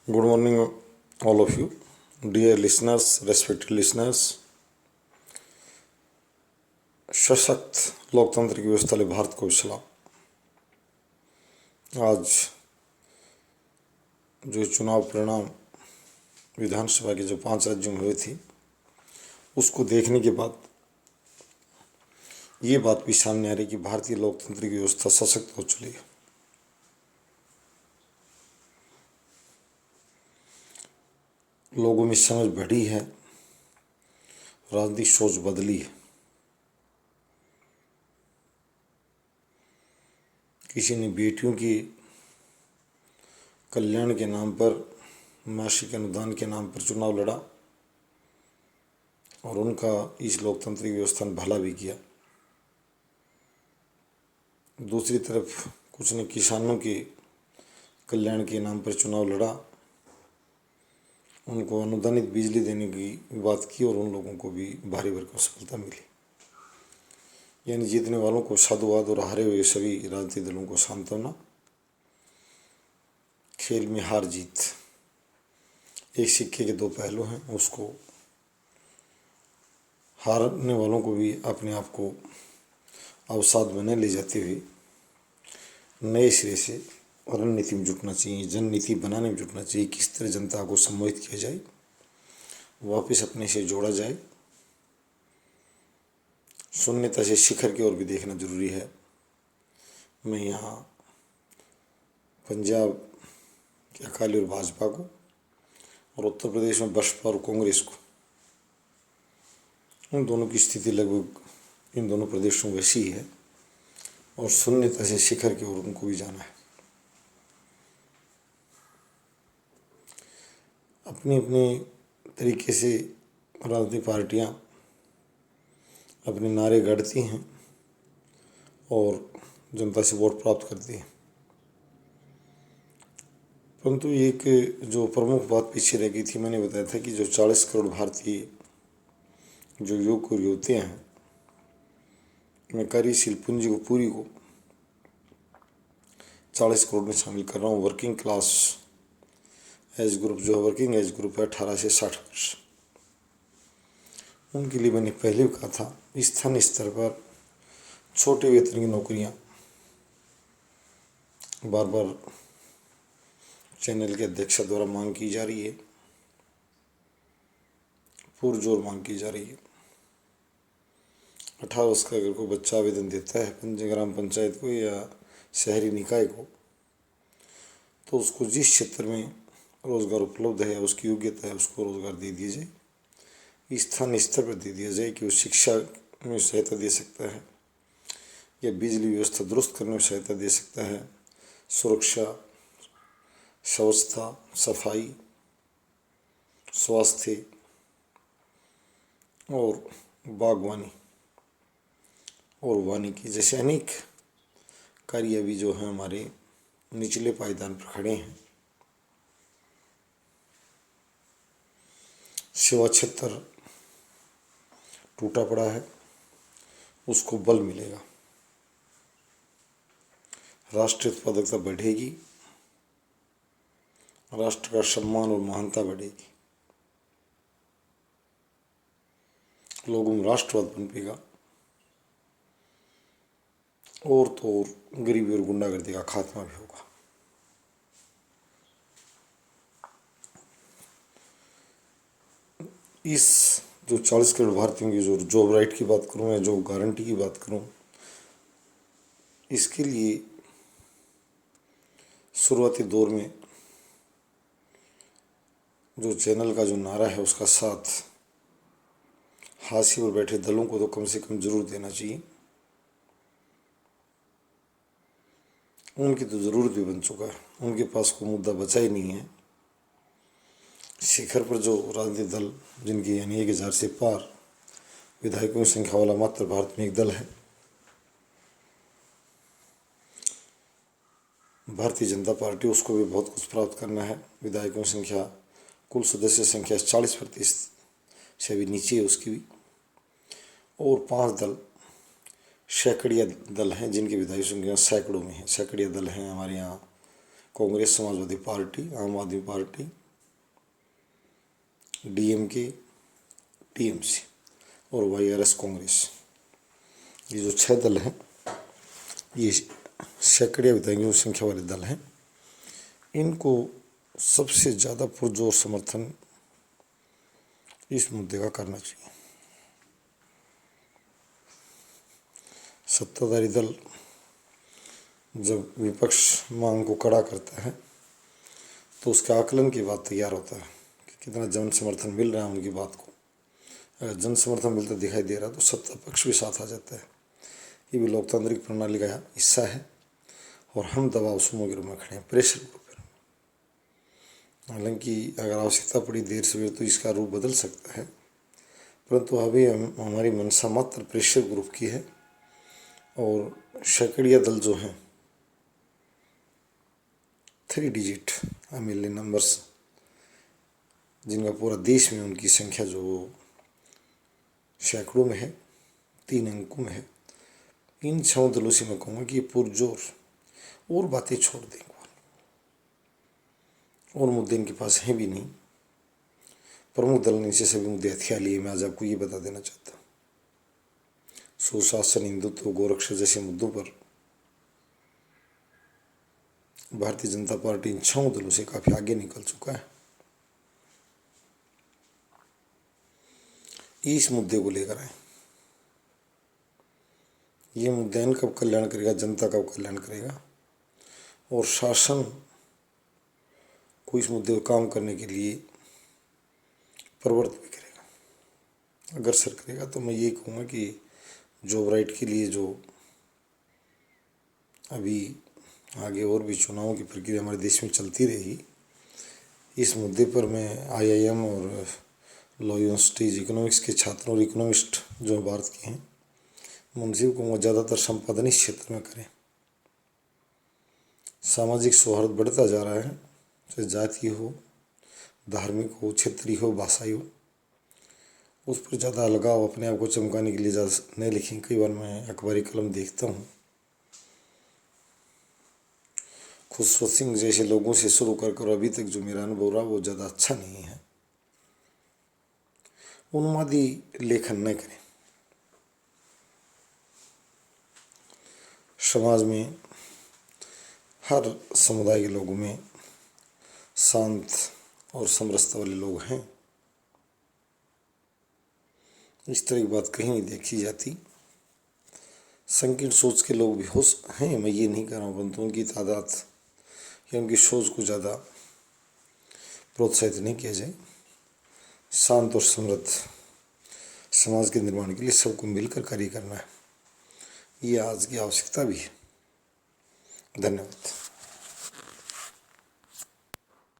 Good morning, all of you, dear listeners, respected listeners. सशक्त लोकतंत्र की व्यवस्था ले भारत को सलाम। आज जो चुनाव परिणाम विधानसभा के जो 5 राज्यों में हुए थे उसको देखने के बाद ये बात भी सामने आ रही कि भारतीय लोकतंत्र की व्यवस्था सशक्त हो चुकी है। लोगों में समझ बढ़ी है, राजनीतिक सोच बदली है। किसी ने बेटियों के कल्याण के नाम पर, मासिक अनुदान के नाम पर चुनाव लड़ा और उनका इस लोकतांत्रिक व्यवस्था ने भला भी किया। दूसरी तरफ कुछ ने किसानों के कल्याण के नाम पर चुनाव लड़ा, उनको अनुदानित बिजली देने की बात की और उन लोगों को भी भारी भरकम सफलता मिली। यानी जीतने वालों को साधुवाद और हारे हुए सभी राजनीतिक दलों को सांत्वना। खेल में हार जीत एक सिक्के के दो पहलू हैं। उसको हारने वालों को भी अपने आप को अवसाद बने ले जाते हुए नए सिरे से रणनीति में जुटना चाहिए, जननीति बनाने में जुटना चाहिए। किस तरह जनता को सम्मोहित किया जाए, वापस अपने से जोड़ा जाए, शून्यता से शिखर की ओर भी देखना जरूरी है। मैं यहाँ पंजाब के अकाली और भाजपा को और उत्तर प्रदेश में बसपा और कांग्रेस को, उन दोनों की स्थिति लगभग इन दोनों प्रदेशों में वैसी ही है और शून्यता से शिखर की ओर उनको भी जाना है। अपनी अपनी तरीके से राजनीतिक पार्टियां अपने नारे गढ़ती हैं और जनता से वोट प्राप्त करती हैं, परंतु एक जो प्रमुख बात पीछे रह गई थी, मैंने बताया था कि जो 40 करोड़ भारतीय जो युवक और युवतियाँ हैं, मैं कार्यशील पूंजी को पूरी को 40 करोड़ में शामिल कर रहा हूँ। वर्किंग क्लास एज ग्रुप जो वर्किंग एज ग्रुप है 18 से 60 वर्ष, उनके लिए मैंने पहले भी कहा था स्थानीय स्तर पर छोटे वेतन की नौकरियां बार बार चैनल के अध्यक्ष द्वारा मांग की जा रही है, पुरजोर मांग की जा रही है। 18 वर्ष का अगर कोई बच्चा आवेदन देता है ग्राम पंचायत को या शहरी निकाय को, तो उसको जिस क्षेत्र में रोजगार उपलब्ध है, उसकी योग्यता है, उसको रोजगार दे दिया जाए, स्थानीय स्तर पर दे दिया जाए कि वो शिक्षा में सहायता दे सकता है या बिजली व्यवस्था दुरुस्त करने में सहायता दे सकता है, सुरक्षा, स्वच्छता, सफाई, स्वास्थ्य और बागवानी और वानिकी जैसे अनेक कार्य भी जो हैं हमारे निचले पायदान पर खड़े हैं। सेवा क्षेत्र टूटा पड़ा है, उसको बल मिलेगा, राष्ट्रीय उत्पादकता बढ़ेगी, राष्ट्र का सम्मान और महानता बढ़ेगी, लोगों में राष्ट्रवाद पनपेगा और तो और गरीबी और गुंडागर्दी का खात्मा भी होगा। इस जो 40 करोड़ भारतीयों की जो जॉब राइट की बात करूं या जॉब गारंटी की बात करूं, इसके लिए शुरुआती दौर में जो चैनल का जो नारा है उसका साथ हाशिए पर बैठे दलों को तो कम से कम जरूर देना चाहिए। उनकी तो ज़रूरत भी बन चुका है, उनके पास कोई मुद्दा बचा ही नहीं है। शिखर पर जो राजनीतिक दल जिनकी यानी 1000 से पार विधायकों की संख्या वाला मात्र भारत में एक दल है, भारतीय जनता पार्टी, उसको भी बहुत कुछ प्राप्त करना है। विधायकों की संख्या, कुल सदस्य संख्या 40% से भी नीचे है उसकी भी, और 5 दल सैकड़िया दल हैं जिनकी विधायक संख्या सैकड़ों में है। सैकड़िया दल हैं हमारे यहाँ कांग्रेस, समाजवादी पार्टी, आम आदमी पार्टी, डीएमके, टीएमसी और वाईआरएस कांग्रेस। ये जो 6 दल हैं ये सैकड़िया विधायकों की संख्या वाले दल हैं। इनको सबसे ज़्यादा पुरजोर समर्थन इस मुद्दे का करना चाहिए। सत्ताधारी दल जब विपक्ष मांग को कड़ा करता है तो उसके आकलन की बात तैयार होता है कि कितना जन समर्थन मिल रहा है उनकी बात को। अगर जन समर्थन मिलता दिखाई दे रहा तो सत्ता पक्ष भी साथ आ जाता है। ये भी लोकतांत्रिक प्रणाली का हिस्सा है और हम दबाव समूह के रूप में खड़े हैं, प्रेशर ग्रुप के रूप में। हालांकि अगर आवश्यकता पड़ी देर सवेर तो इसका रूप बदल सकता है, परंतु अभी हमारी मंशा मात्र प्रेशर ग्रुप की है। और सैकड़िया दल जो हैं 3 डिजिट एमएलए नंबर्स जिनका पूरा देश में उनकी संख्या जो सैकड़ों में है, 3 अंकों में है, इन 6 दलों से मैं कहूँगा कि पुरजोर और बातें छोड़ दें और मुद्दे इनके पास हैं भी नहीं। प्रमुख दल ने इनसे सभी मुद्दे हथियार लिए। मैं आज आपको ये बता देना चाहता हूँ, सुशासन, हिंदुत्व, गोरक्षा जैसे मुद्दों पर भारतीय जनता पार्टी इन 6 दलों से काफी आगे निकल चुका है। इस मुद्दे को लेकर आए, ये मुद्दा इनका कल्याण करेगा, जनता का कल्याण करेगा और शासन को इस मुद्दे पर काम करने के लिए प्रवृत्त भी करेगा। अग्रसर करेगा। तो मैं ये कहूँगा कि जॉब राइट के लिए जो अभी आगे और भी चुनावों की प्रक्रिया हमारे देश में चलती रही, इस मुद्दे पर मैं आईआईएम और लॉ यूनिवर्सिटीज इकोनॉमिक्स के छात्रों और इकोनॉमिस्ट जो भारत के हैं, मुंशी को वो ज़्यादातर संपादन इस क्षेत्र में करें। सामाजिक सौहार्द बढ़ता जा रहा है, चाहे जाति हो, धार्मिक हो, क्षेत्रीय हो, भाषाई हो, उस पर ज़्यादा अलगाव अपने आप को चमकाने के लिए ज़्यादा नहीं लिखें। कई बार मैं अखबारी कलम देखता हूँ, खुशवंत सिंह जैसे लोगों से शुरू कर अभी तक जो मेरा अनुभव रहा वो ज़्यादा अच्छा नहीं है। उन्मादी लेखन न करें। समाज में हर समुदाय के लोगों में शांत और समरसता वाले लोग हैं। इस तरह की बात कहीं नहीं देखी जाती। संकीर्ण सोच के लोग भी हैं, मैं ये नहीं कह रहा हूँ, परंतु उनकी तादाद या उनकी सोच को ज़्यादा प्रोत्साहित नहीं किया जाए। शांत और समृद्ध समाज के निर्माण के लिए सबको मिलकर कार्य करना है, ये आज की आवश्यकता भी है। धन्यवाद।